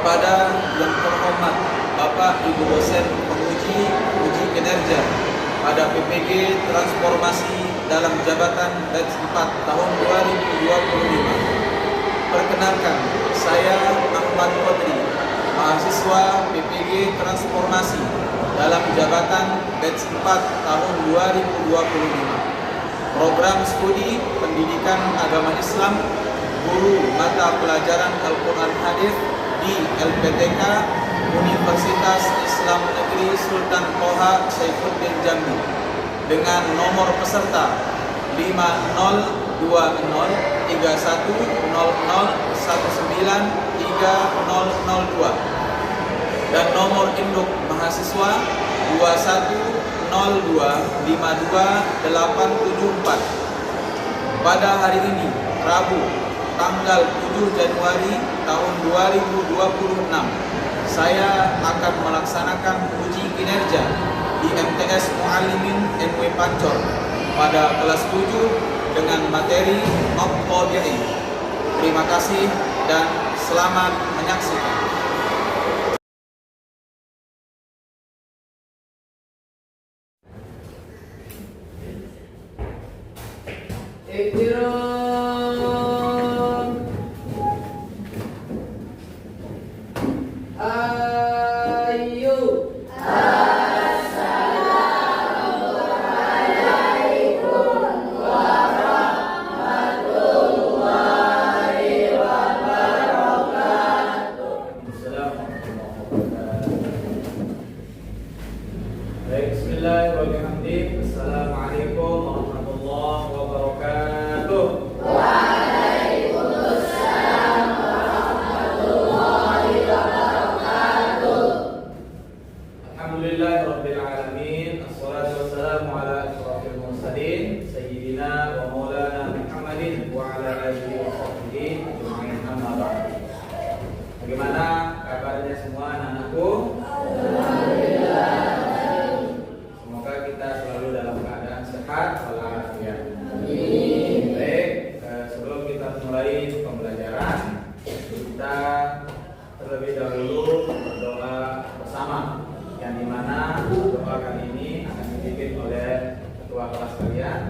kepada yang terhormat Bapak Ibu dosen penguji uji kinerja pada PPG Transformasi dalam jabatan batch 4 tahun 2025. Perkenalkan, saya Ahmad Qadri, mahasiswa PPG Transformasi dalam jabatan batch 4 tahun 2025. Program studi Pendidikan Agama Islam, guru mata pelajaran Al-Quran Hadis di LPTK Universitas Islam Negeri Sultan Toha Saifuddin Jambi dengan nomor peserta 50203100193002 dan nomor induk mahasiswa 210252874. Pada hari ini, Rabu, tanggal 7 Januari tahun 2026, saya akan melaksanakan uji kinerja di MTS Muallimin NW Pancor pada kelas 7 dengan materi Maqtadi'i. Terima kasih dan selamat menyaksikan. Bismillahirrahmanirrahim. Assalamualaikum warahmatullahi wabarakatuh. Waalaikumsalam warahmatullahi wabarakatuh. Alhamdulillahirabbil alamin. Assalatu wassalamu ala asyrafil mursalin sayyidina wa maulana Muhammadin wa ala alihi wa sahbihi ajma'in, amma ba'd. Bagaimana kabarnya semua anak-anakku? Sehat walafiat. Baik, sebelum kita mulai pembelajaran, kita terlebih dahulu berdoa bersama, yang dimana doa kali ini akan dipimpin oleh ketua kelas kalian.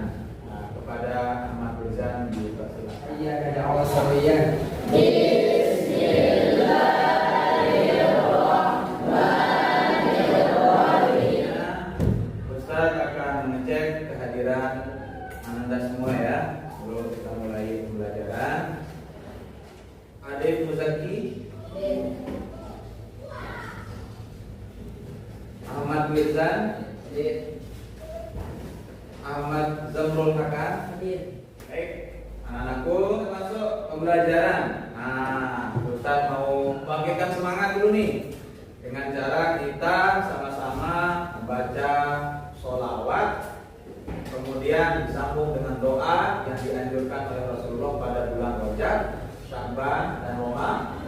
Kepada Ahmad Rizan dipersilakan. Iya, ada awal sawiyan. Anda semua ya, sebelum kita mulai pembelajaran. Adif Muzaki, Ahmad Wirzan, Ahmad Zamrul Hakan. Baik, anak-anakku masuk pembelajaran. Ustaz mau bangkitkan semangat dulu nih dengan cara kita sama-sama membaca sholawat, kemudian disambung dengan doa yang dianjurkan oleh Rasulullah pada bulan Rajab, Sya'ban, dan Ramadan.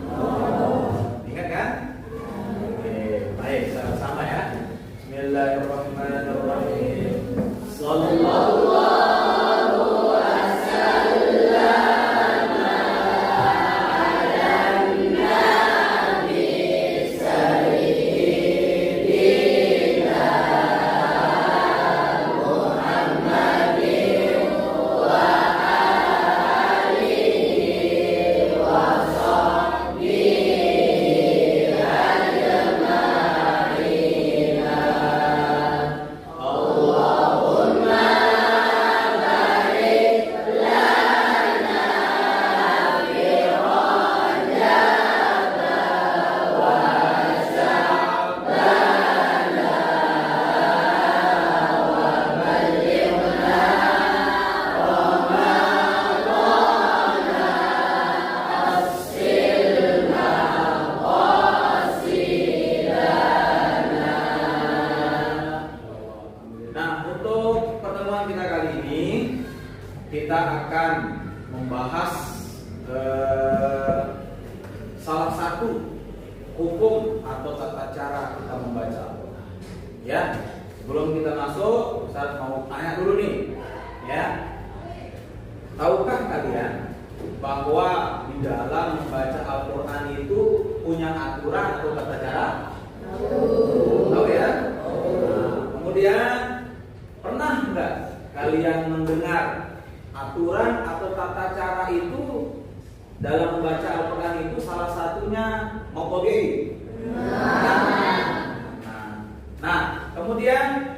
Ingat kan? Oke, baik, sama-sama ya. Bismillahirrahmanirrahim. Sallallahu kita akan membahas salah satu hukum atau tata cara kita membaca Al-Quran. Ya, sebelum kita masuk, Ustaz mau tanya dulu nih, ya. Tahukah kalian bahwa di dalam membaca Al-Quran itu punya aturan atau tata cara? Tahu ya? Nah, kemudian pernah nggak kalian mendengar aturan atau tata cara itu dalam membaca Al-Quran itu salah satunya maqabi? Nah, kemudian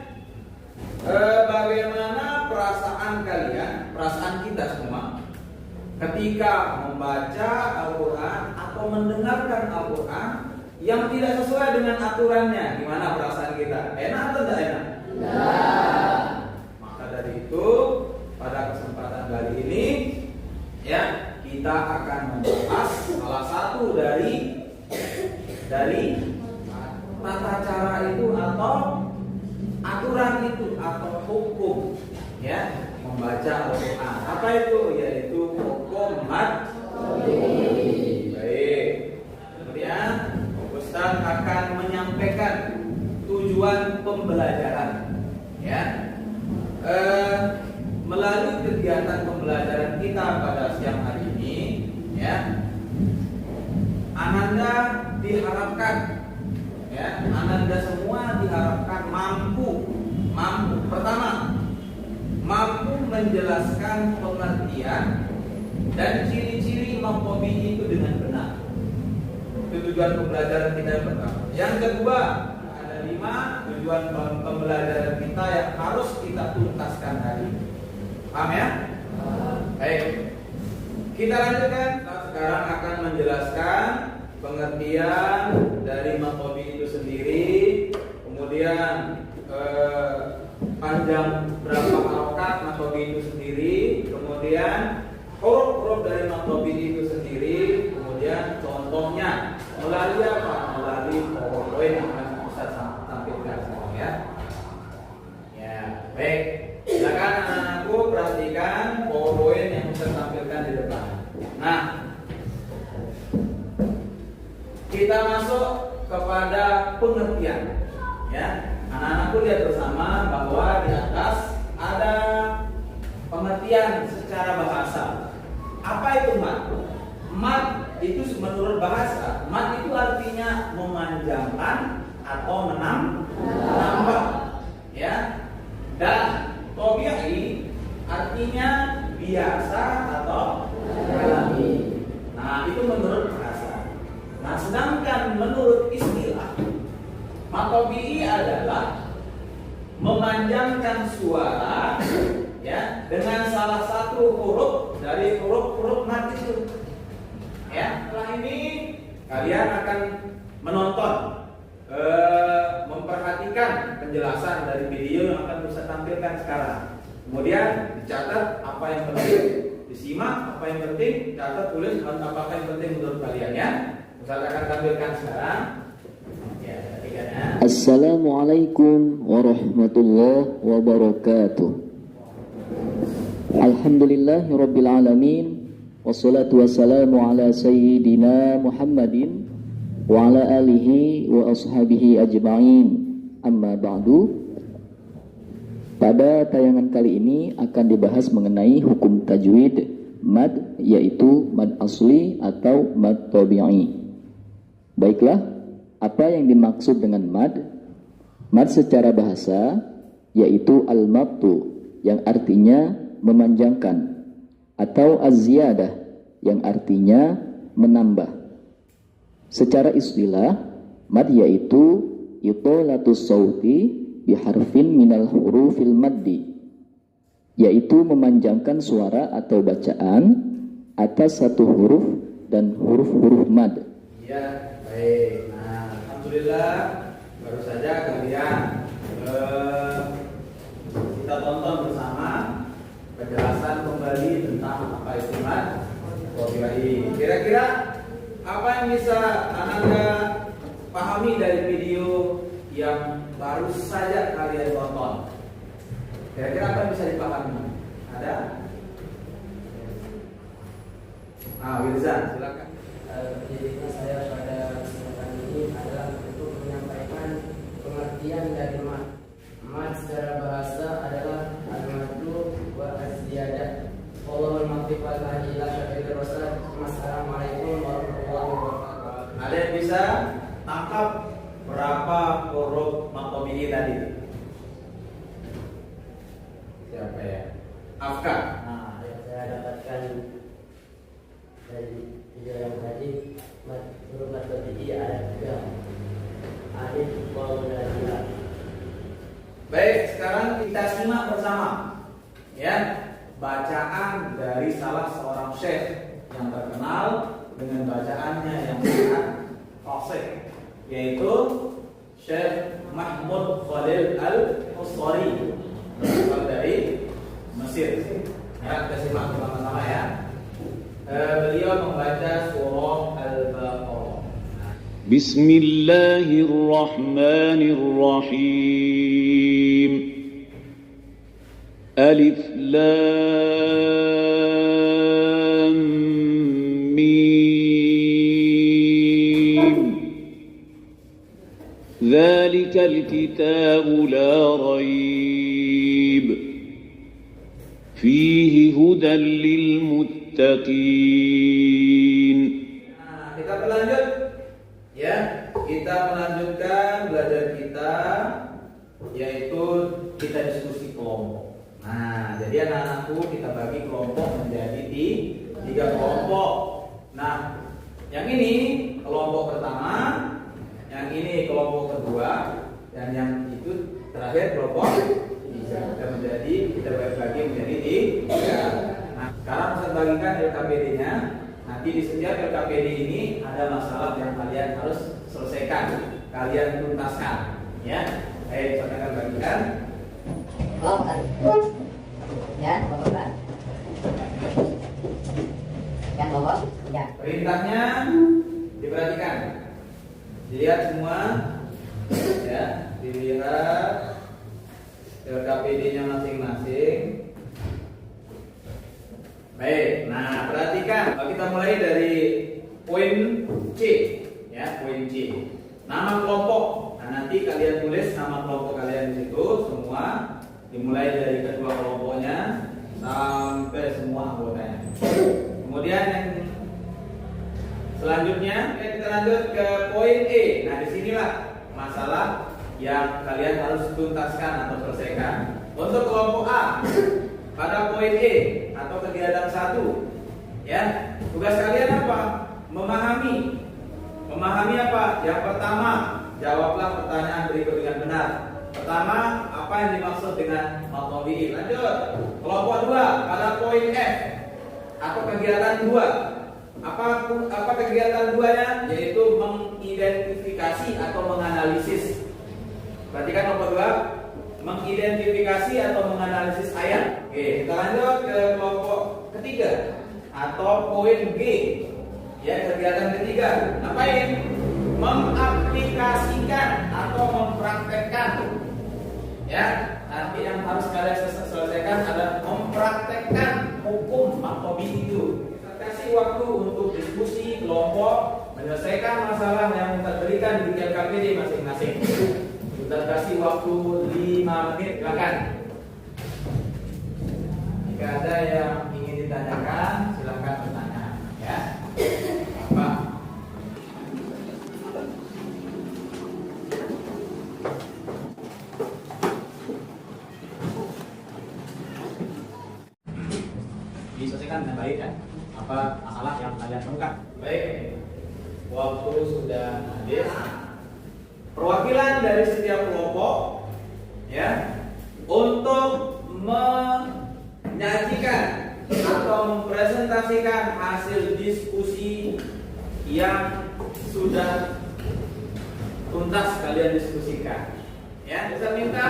bagaimana perasaan kalian, perasaan kita semua ketika membaca Al-Quran atau mendengarkan Al-Quran yang tidak sesuai dengan aturannya? Gimana perasaan kita? Enak atau tidak enak? Maka dari itu pada kesempatan kali ini ya kita akan membahas salah satu dari tata cara itu atau aturan itu atau hukum ya membaca Al-Quran. Apa itu? Yaitu hukum mad. Baik. Kemudian Ustaz akan menyampaikan tujuan pembelajaran ya. Melalui kegiatan pembelajaran kita pada siang hari ini ya, Ananda diharapkan ya, Ananda semua diharapkan mampu pertama mampu menjelaskan pengertian dan ciri-ciri maqabi itu dengan benar. Itu tujuan pembelajaran kita yang pertama. Yang kedua, ada 5 tujuan pembelajaran kita yang harus kita tuntaskan hari ini. Paham ya? Baik. Kita lanjutkan. Kita sekarang akan menjelaskan pengertian dari maqabi itu sendiri, kemudian panjang berapa harokat maqabi itu sendiri, kemudian huruf-huruf dari maqabi itu sendiri, kemudian contohnya melalui apa? Melalui PowerPoint yang akan bisa tampilkan sekarang ya. Ya, baik. Silakan anak-anakku perhatikan PowerPoint yang saya tampilkan di depan. Nah, kita masuk kepada pengertian ya. Anak-anakku lihat bersama bahwa di atas ada pengertian secara bahasa. Apa itu mad? Mad itu menurut bahasa, mad itu artinya memanjangkan atau menambah ya. Dan tabi'i artinya biasa atau alami. Nah, itu menurut bahasa. Nah, sedangkan menurut istilah, maqabi adalah memanjangkan suara ya dengan salah satu huruf dari huruf-huruf mad itu. Ya, setelah ini kalian akan menonton memperhatikan penjelasan dari video yang akan bisa tampilkan sekarang. Kemudian dicatat apa yang penting, disimak apa yang penting, catat tulis apa yang penting menurut kalian ya. Ustaz akan tampilkan sekarang. Ya, ketiganya. Assalamualaikum warahmatullahi wabarakatuh. Alhamdulillahirabbil alamin. Wassalatu wassalamu ala sayyidina Muhammadin wa ala alihi wa ashabihi ajma'in. Amma ba'du. Pada tayangan kali ini akan dibahas mengenai hukum tajwid mad, yaitu mad asli atau mad tabi'i. Baiklah, apa yang dimaksud dengan mad? Mad secara bahasa yaitu al-mabtu yang artinya memanjangkan, atau az-ziyadah yang artinya menambah. Secara istilah, mad yaitu itolatus sauti biharfin minal hurufil maddi, yaitu memanjangkan suara atau bacaan atas satu huruf dan huruf-huruf mad. Ya, baik. Nah, alhamdulillah baru saja kalian kita tonton bersama penjelasan kembali tentang apa itu mad tabi'i. Kira-kira apa yang bisa Anda pahami dari video yang baru saja kalian tonton? Kira-kira apa yang bisa dipahami? Ada? Wirzan, silakan. Jadi saya pada kesempatan ini adalah untuk menyampaikan pengertian dari mad. Mad secara bahasa adalah al-madlu wa az-ziyadah. Wallahul muwaffiq wal hadi ila sabilir rasyad. Wassalamualaikum warahmatullahi wabarakatuh. Kalian bisa tangkap berapa huruf matobi'i tadi? Siapa ya? Afka. Nah, yang saya dapatkan dari video yang tadi, huruf mad tabi'i ada 3. Alif, waw, dan ya. Baik, sekarang kita simak bersama ya bacaan dari salah seorang syekh yang terkenal dengan bacaannya yang sangat fasih, yaitu Syekh Mahmud Khalil Al-Husari, berasal dari Mesir. Ya, kita simak bersama-sama ya. Beliau membaca surah Al-Baqarah. Bismillahirrahmanirrahim. Alif Lam Mim. Dzalikal kitabu la raib fihi hudan lil muttaqin. Nah, kita berlanjut ya. Kita melanjutkan belajar kita, yaitu kita diskusi kelompok. Nah, jadi anak-anakku kita bagi kelompok menjadi 3 kelompok. Nah, yang ini kelompok pertama, yang ini kelompok kedua, dan yang itu terakhir kelompok 3. Kita bagi menjadi 3. Nah, sekarang saya bagikan LKPD-nya. Nanti di setiap LKPD ini ada masalah yang kalian harus selesaikan, kalian tuntaskan, ya. Saya akan bagikan. Ya, Bapak. Yang Bapak, ya. Perintahnya diperhatikan, dilihat semua, ya, dilihat LKPD-nya masing-masing. Baik, nah perhatikan. Kita mulai dari poin C, ya, poin C. Nama kelompok. Nah, nanti kalian tulis nama kelompok kalian di situ semua, dimulai dari kedua kelompoknya sampai semua anggotanya. Kemudian yang selanjutnya kita lanjut ke poin E. Nah, disinilah masalah yang kalian harus tuntaskan atau selesaikan. Untuk kelompok A, pada poin E atau kegiatan 1, ya, tugas kalian apa? Memahami apa? Yang pertama, jawablah pertanyaan berikut dengan benar. Pertama, apa yang dimaksud dengan matobi'i? Lanjut. Kelompok 2, pada poin F atau kegiatan 2. Apa kegiatan 2-nya? Yaitu mengidentifikasi atau menganalisis. Perhatikan nomor 2, mengidentifikasi atau menganalisis ayat. Oke, kita lanjut ke kelompok ketiga atau poin G. Ya, kegiatan ketiga. Ngapain? Mengaplikasikan atau mempraktekkan. Ya, nanti yang harus kalian selesaikan adalah mempraktekkan hukum matobi itu. Kita kasih waktu untuk diskusi kelompok, menyelesaikan masalah yang kita berikan di LKPD masing-masing. Kita kasih waktu 5 menit, silakan. Jika ada yang ingin ditanyakan, silakan bertanya, ya. Pak. Diselesaikan dengan baik, ya. Apa masalah yang kalian temukan? Baik. Waktu sudah habis. Perwakilan dari setiap kelompok, ya, untuk menyajikan atau mempresentasikan hasil diskusi yang sudah tuntas kalian diskusikan. Ya, saya minta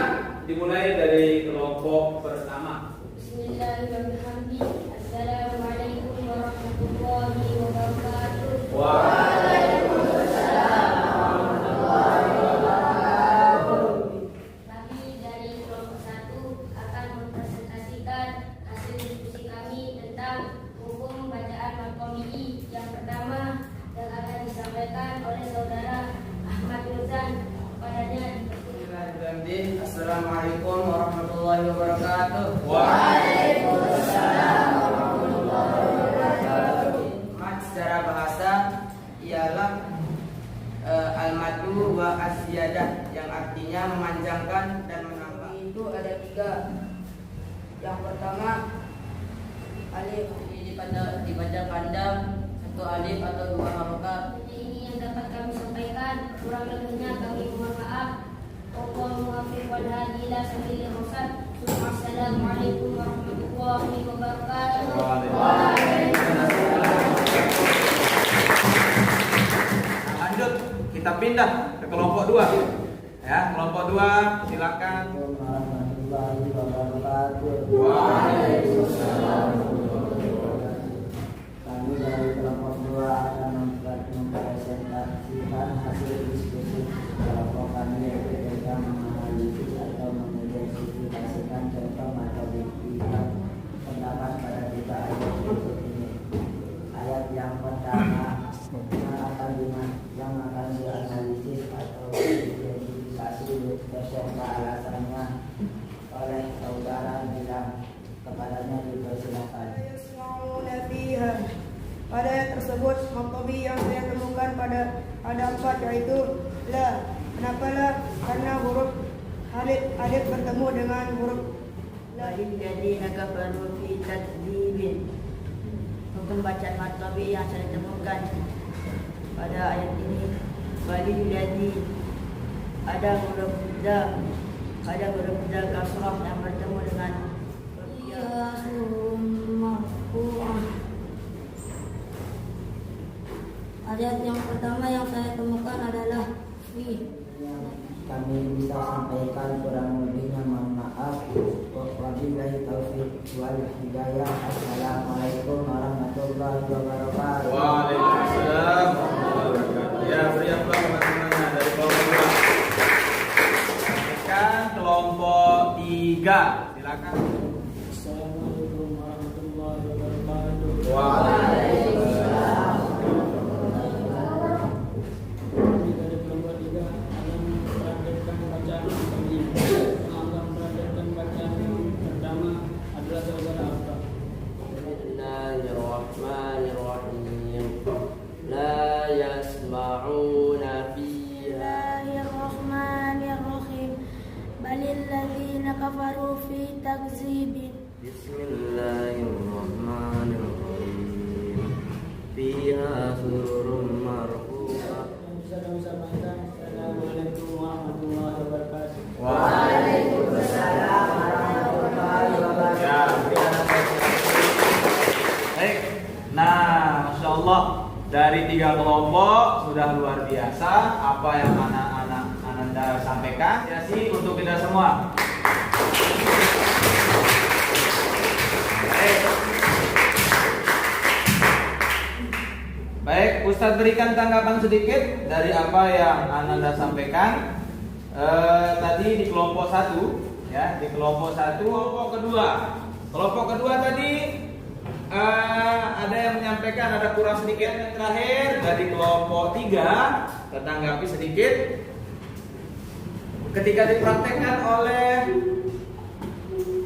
dimulai dari kelompok pertama. Bismillahirrahmanirrahim. Assalamualaikum warahmatullahi wabarakatuh. Waalaikumsalam. Kami dari kelompok 1 akan mempresentasikan hasil diskusi kami tentang hukum bacaan matobi'i. Yang pertama yang akan disampaikan oleh saudara Ahmad Nuzan, kepadanya. Assalamualaikum warahmatullahi wabarakatuh. Waalaikumsalam. Mat secara bahasa ialah al-madu wa az-ziyadah, yang artinya memanjangkan dan menambah. Itu ada 3. Yang pertama, alif dibaca pandang, 1 alif atau 2 harokat. Ini yang dapat kami sampaikan. Kurang lebihnya kami mohon maaf. Wassalamualaikum warahmatullahi wabarakatuh. Lanjut, kita pindah ke kelompok 2. Ya, kelompok 2 silakan. Warahmatullahi wabarakatuh. Waalaikumsalam. Kami dari kelompok 2 akan mempresentasikan hasil diskusi kelompok kami, yaitu tentang menganalisis atau mengidentifikasikan contoh matematika pendapat pada 3 ayat berikut ini. Ayat yang pertama yang akan dianalisis atau diidentifikasi beserta alasannya oleh saudara bilang, kepadanya dipersilakan. Pada ayat tersebut, maktabi yang saya temukan pada ada 4, yaitu la. Kenapa la? Karena huruf alif bertemu dengan huruf la. Jadi nakabaru fi takdzibin. Hukum bacaan maktabi yang saya temukan pada ayat ini, walil ladzi, ada huruf dal kasrah yang bertemu dengan Ayat yang pertama yang saya temukan adalah fi. Kami bisa sampaikan, kurang lebihnya mohon maaf. Wabillahi taufiq wal hidayah. Assalamualaikum warahmatullahi wabarakatuh. Waalaikumsalam warahmatullahi wabarakatuh. Ya, beri aplaus teman-temannya dari kelompok 2. Sampaikan kelompok 3. Silakan. Assalamualaikum warahmatullahi wabarakatuh. Waalaikumsalam. Kami dari kelompok 3 akan mempraktekkan bacaan kami. Akan mempraktekkan bacaan pertama adalah saudara Abba. Bismillahirrahmanirrahim. La yasma'una fiha. Bismillahirrahmanirrahim. Balil ladzina kafaru fi takdzibin. Bismillahirrahmanirrahim. Fiha sururun marfu'ah. Yang bisa kami sampaikan, Assalamualaikum warahmatullahi wabarakatuh. Waalaikumsalam warahmatullahi wabarakatuh. Ya, baik. Nah, Masya Allah, dari 3 kelompok sudah luar biasa apa yang anak-anak Ananda sampaikan. Ya sih, untuk kita semua. Baik, Ustadz berikan tanggapan sedikit dari apa yang Ananda sampaikan. Tadi di kelompok 1, ya, di kelompok 1, kelompok kedua tadi ada yang menyampaikan ada kurang sedikit. Yang terakhir dari kelompok 3 tertanggapi sedikit ketika dipraktekkan oleh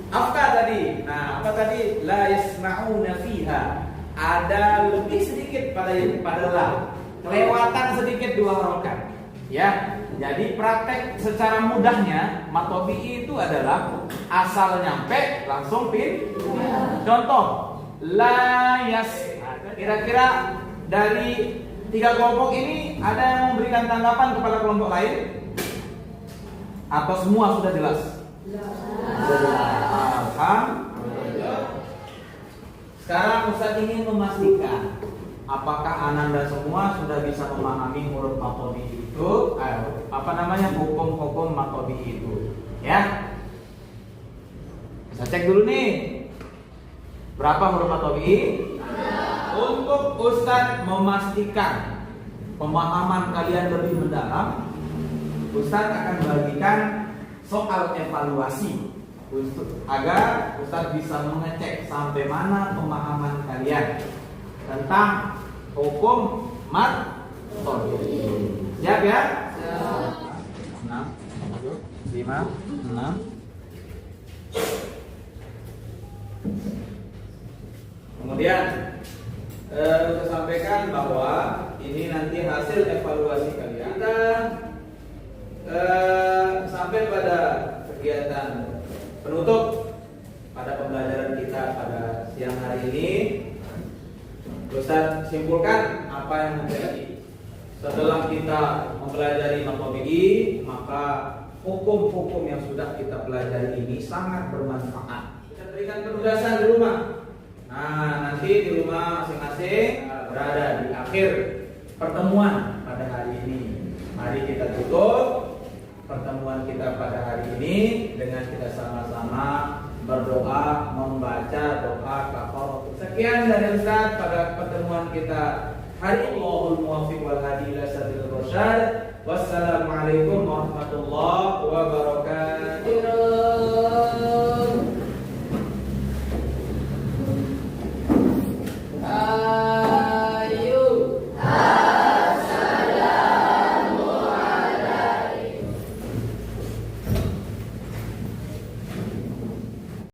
Afka tadi. Nah, apa tadi? La yasma'una fiha. Ada lebih sedikit pada la, kelewatan sedikit 2 harokat. Ya, jadi praktek secara mudahnya matobi itu adalah asal nyampe langsung pin. Contoh, la yas. Nah, kira-kira dari 3 kelompok ini ada yang memberikan tanggapan kepada kelompok lain? Atau semua sudah jelas? Alhamdulillah. Sekarang Ustaz ingin memastikan apakah Ananda semua sudah bisa memahami huruf matobi itu, hukum-hukum matobi itu, ya? Bisa cek dulu nih, berapa huruf matobi? Untuk Ustaz memastikan pemahaman kalian lebih mendalam, Ustaz akan bagikan soal evaluasi agar Ustaz bisa mengecek sampai mana pemahaman kalian tentang hukum matobi. Siap ya? 6, 5, 6. Kemudian saya sampaikan bahwa ini nanti hasil evaluasi kalian. Kita penutup pada pembelajaran kita pada siang hari ini, Ustaz simpulkan apa yang menjadi setelah kita mempelajari matobigi, maka hukum-hukum yang sudah kita pelajari ini sangat bermanfaat. Kita berikan penugasan di rumah. Nah, nanti di rumah masing-masing berada di akhir pertemuan pada hari ini. Mari kita tutup pertemuan kita pada hari ini dengan kita sama-sama berdoa, membaca doa kafaratul. Sekian dari Ustaz pada pertemuan kita hari ini. Allahul muwaffiq wal hadi ila sabilir rasyad. Wassalamualaikum warahmatullahi wabarakatuh.